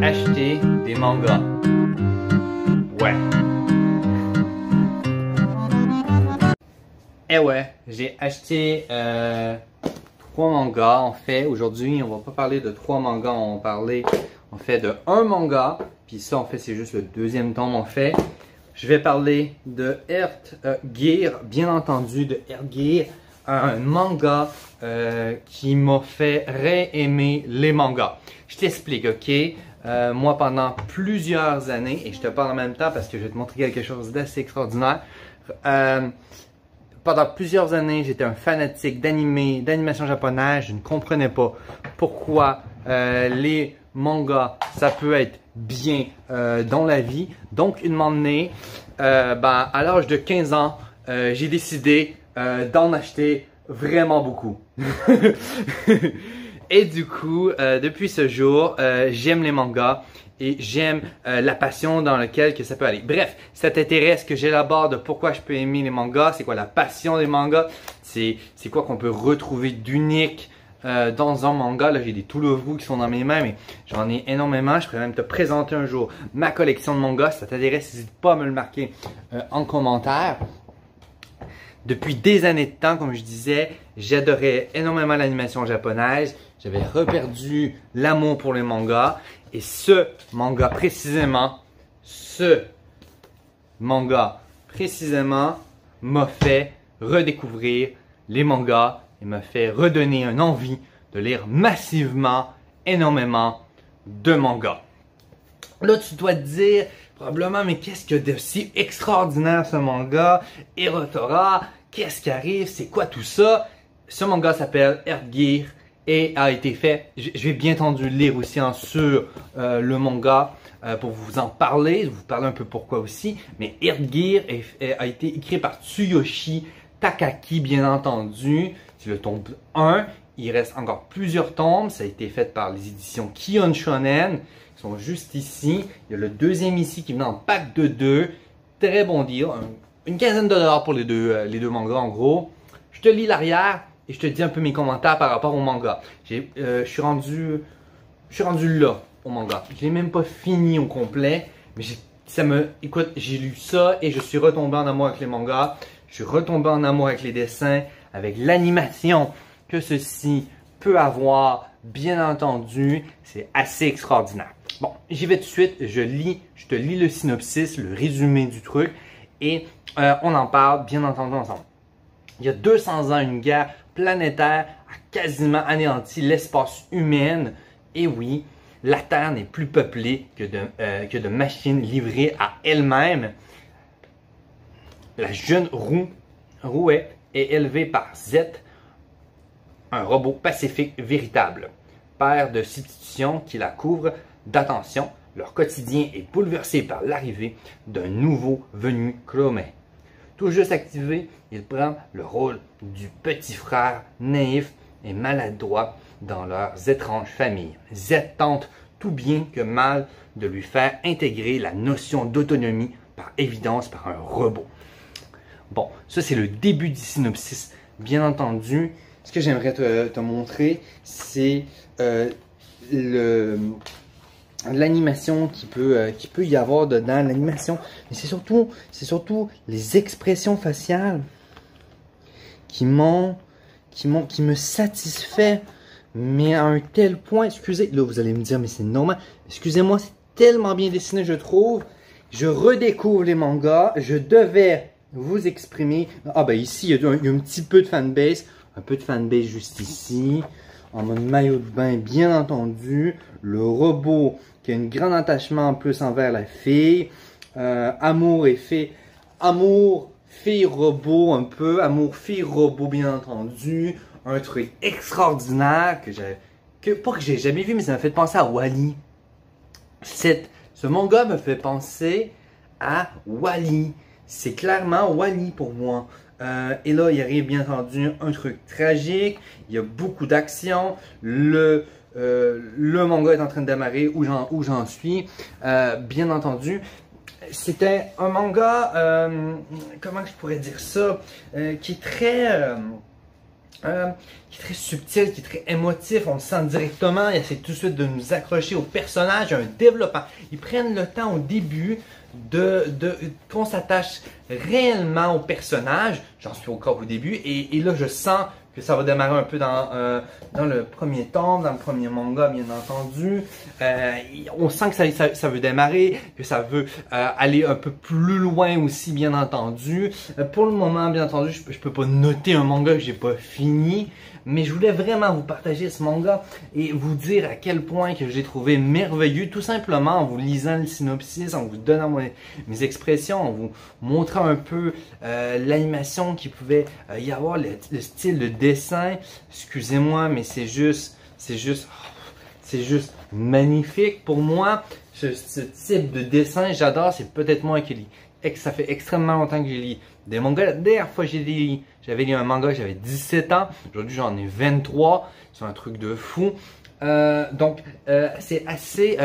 acheté des mangas. Ouais. Eh ouais, j'ai acheté 3 mangas. En fait, aujourd'hui, on va pas parler de 3 mangas, on va parler en fait de un manga. Puis ça, en fait, c'est juste le deuxième tome. En fait, je vais parler de Gear, bien entendu, de Gear, un manga qui m'a fait réaimer les mangas. Je t'explique, ok? Moi, pendant plusieurs années, et je te parle en même temps parce que je vais te montrer quelque chose d'assez extraordinaire. Pendant plusieurs années, j'étais un fanatique d'animation japonaise. Je ne comprenais pas pourquoi les mangas, ça peut être bien dans la vie. Donc, une moment donné, à l'âge de 15 ans, j'ai décidé d'en acheter vraiment beaucoup. Et du coup, depuis ce jour, j'aime les mangas et j'aime la passion dans laquelle que ça peut aller. Bref, si ça t'intéresse que j'élabore de pourquoi je peux aimer les mangas, c'est quoi la passion des mangas, c'est quoi qu'on peut retrouver d'unique dans un manga. Là, j'ai des Toulourou qui sont dans mes mains, mais j'en ai énormément. Je pourrais même te présenter un jour ma collection de mangas. Si ça t'intéresse, n'hésite pas à me le marquer en commentaire. Depuis des années de temps, comme je disais, j'adorais énormément l'animation japonaise. J'avais reperdu l'amour pour les mangas. Et ce manga précisément m'a fait redécouvrir les mangas et m'a fait redonner une envie de lire massivement, énormément de mangas. Là, tu dois te dire probablement, mais qu'est-ce qu'il y a de si extraordinaire ce manga? Erotora, qu'est-ce qui arrive? C'est quoi tout ça? Ce manga s'appelle Gear et a été fait. Je vais bien entendu lire aussi sur le manga pour vous en parler, vous parler un peu pourquoi aussi. Mais Gear a été écrit par Tsuyoshi Takaki, bien entendu. C'est le tome 1. Il reste encore plusieurs tomes. Ça a été fait par les éditions Kion Shonen. Ils sont juste ici. Il y a le deuxième ici qui vient en pack de 2. Très bon deal. Une quinzaine de dollars pour les deux mangas en gros. Je te lis l'arrière et je te dis un peu mes commentaires par rapport au manga. Je suis rendu là au manga. Je l'ai même pas fini au complet. Mais écoute, j'ai lu ça et je suis retombé en amour avec les mangas. Je suis retombé en amour avec les dessins, avec l'animation que ceci peut avoir. Bien entendu, c'est assez extraordinaire. Bon, j'y vais tout de suite. Je te lis le synopsis, le résumé du truc et on en parle bien entendu ensemble. Il y a 200 ans, une guerre planétaire a quasiment anéanti l'espace humain. Et oui, la Terre n'est plus peuplée que de machines livrées à elles-mêmes. La jeune Rouet est élevée par Z, un robot pacifique véritable. Père de substitution qui la couvre d'attention, leur quotidien est bouleversé par l'arrivée d'un nouveau venu Chromé. Tout juste activé, il prend le rôle du petit frère naïf et maladroit dans leurs étranges familles. Z tente tout bien que mal de lui faire intégrer la notion d'autonomie par évidence par un robot. Bon, ça c'est le début du synopsis. Bien entendu, ce que j'aimerais te montrer, c'est l'animation qui peut y avoir dedans, l'animation, mais c'est surtout les expressions faciales qui me satisfait, mais à un tel point, excusez, là vous allez me dire, mais c'est normal, excusez-moi, c'est tellement bien dessiné, je trouve. Je redécouvre les mangas, je devais vous exprimer. Ah ben ici, il y a un petit peu de fanbase, juste ici, en mode maillot de bain, bien entendu. Le robot qui a un grand attachement en plus envers la fille. Amour fille-robot un peu. Amour fille-robot, bien entendu. Un truc extraordinaire que j'ai jamais vu, mais ça m'a fait penser à Wall-E. Ce manga me fait penser à Wall-E. C'est clairement Wall-E pour moi. Et là, il arrive bien entendu un truc tragique. Il y a beaucoup d'action. Le manga est en train de démarrer où j'en suis. Bien entendu, c'était un manga, comment je pourrais dire ça, qui est très... qui est très subtil, qui est très émotif, on le sent directement, il essaie tout de suite de nous accrocher au personnage, un développement. Ils prennent le temps au début qu'on s'attache réellement au personnage. J'en suis encore au début et là je sens que ça va démarrer un peu dans le premier tome, dans le premier manga bien entendu. On sent que ça veut démarrer, que ça veut aller un peu plus loin aussi bien entendu. Pour le moment bien entendu je peux pas noter un manga que j'ai pas fini. Mais je voulais vraiment vous partager ce manga et vous dire à quel point que je l'ai trouvé merveilleux, tout simplement en vous lisant le synopsis, en vous donnant mes expressions, en vous montrant un peu l'animation qu'il pouvait y avoir, le style de dessin. Excusez-moi, mais c'est juste magnifique pour moi. Ce type de dessin, j'adore, c'est peut-être moi qui lis. Ça fait extrêmement longtemps que j'ai lu des mangas. La dernière fois que j'avais lu un manga, j'avais 17 ans. Aujourd'hui, j'en ai 23. C'est un truc de fou. Donc, c'est assez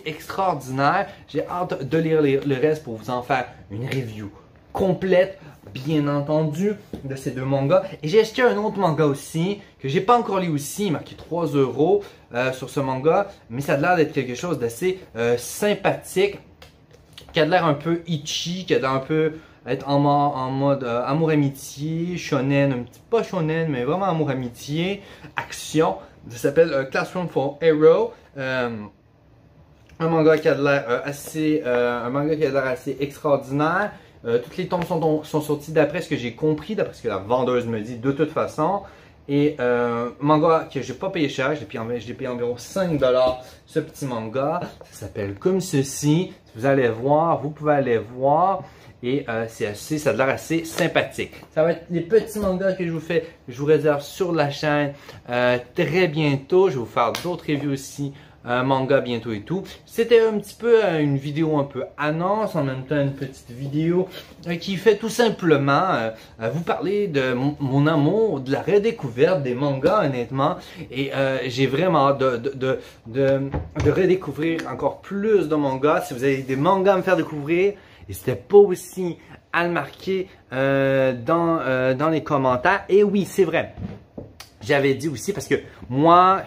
extraordinaire. J'ai hâte de lire le reste pour vous en faire une review complète, bien entendu, de ces deux mangas. Et j'ai acheté un autre manga aussi, que j'ai pas encore lu aussi, marqué 3 € sur ce manga. Mais ça a l'air d'être quelque chose d'assez sympathique, qui a l'air un peu itchy, qui a l'air un peu être en mode amour-amitié, shonen, un petit pas shonen, mais vraiment amour-amitié, action. Ça s'appelle Classroom for Hero. Un manga qui a l'air assez extraordinaire. Toutes les tomes sont sortis d'après ce que j'ai compris, d'après ce que la vendeuse me dit de toute façon. Et manga que j'ai pas payé cher, je l'ai payé environ 5 $, ce petit manga. Ça s'appelle comme ceci. Si vous allez voir, vous pouvez aller voir. Et ça a l'air assez sympathique. Ça va être les petits mangas que je vous réserve sur la chaîne très bientôt. Je vais vous faire d'autres reviews aussi. Manga bientôt et tout. C'était un petit peu une vidéo un peu annonce, en même temps une petite vidéo qui fait tout simplement vous parler de mon amour, de la redécouverte des mangas honnêtement. Et j'ai vraiment hâte de redécouvrir encore plus de mangas. Si vous avez des mangas à me faire découvrir, n'hésitez pas aussi à le marquer dans les commentaires. Et oui, c'est vrai, j'avais dit aussi parce que moi,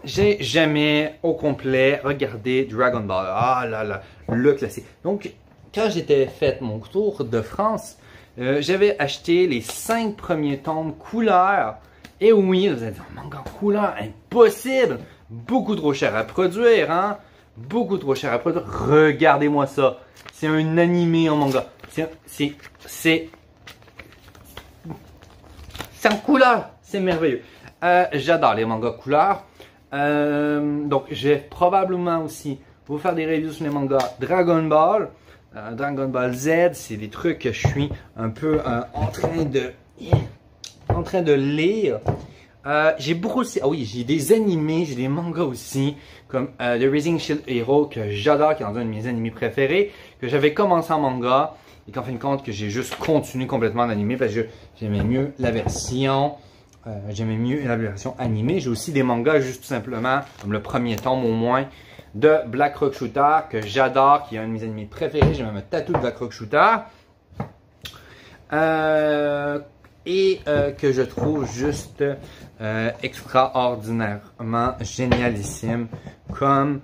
j'ai jamais au complet regardé Dragon Ball. Ah là là, le classique. Donc, quand j'étais fait mon tour de France, j'avais acheté les 5 premiers tomes couleur. Et oui, vous allez dire, manga couleur, impossible! Beaucoup trop cher à produire, hein? Beaucoup trop cher à produire. Regardez-moi ça. C'est un animé en manga. C'est en couleur. C'est merveilleux. J'adore les mangas couleurs. Donc, je vais probablement aussi vous faire des reviews sur les mangas Dragon Ball. Dragon Ball Z, c'est des trucs que je suis un peu en train de lire. J'ai beaucoup aussi, ah oui, j'ai des animés, j'ai des mangas aussi, comme The Rising Shield Hero que j'adore, qui est un de mes animés préférés, que j'avais commencé en manga et qu'en fin de compte que j'ai juste continué complètement en animé parce que j'aimais mieux la version animée. J'ai aussi des mangas juste tout simplement, comme le premier tome au moins, de Black Rock Shooter que j'adore, qui est un de mes animés préférés. J'ai même un tatou de Black Rock Shooter. Que je trouve juste extraordinairement génialissime comme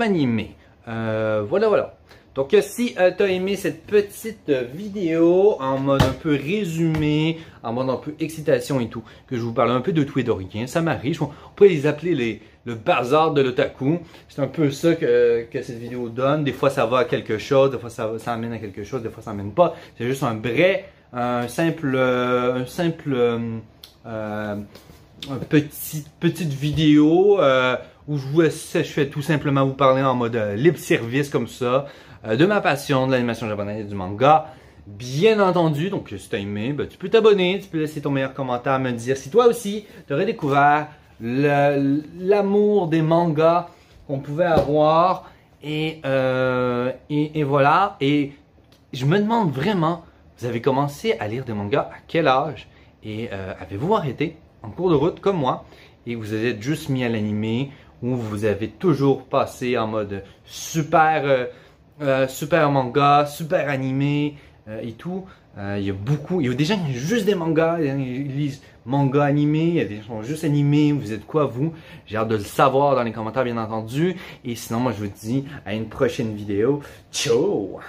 animé. Voilà. Donc si tu as aimé cette petite vidéo en mode un peu résumé, en mode un peu excitation et tout, que je vous parle un peu de tout et de rien, ça m'arrive. On pourrait les appeler le bazar de l'otaku. C'est un peu ça que cette vidéo donne. Des fois ça va à quelque chose, des fois ça amène à quelque chose, des fois ça amène pas. C'est juste petite vidéo où je fais tout simplement vous parler en mode libre service comme ça, de ma passion de l'animation japonaise et du manga. Bien entendu, donc si tu as aimé, tu peux t'abonner, tu peux laisser ton meilleur commentaire, me dire si toi aussi tu aurais découvert l'amour des mangas qu'on pouvait avoir. Et voilà. Et je me demande vraiment, vous avez commencé à lire des mangas à quel âge? Et avez-vous arrêté en cours de route comme moi? Et vous êtes juste mis à l'animé ou vous avez toujours passé en mode super manga, super animé et tout? Il y a des gens qui lisent juste des mangas, ils lisent mangas animés, il y a des gens qui sont juste animés, vous êtes quoi vous? J'ai hâte de le savoir dans les commentaires bien entendu. Et sinon moi je vous dis à une prochaine vidéo. Ciao!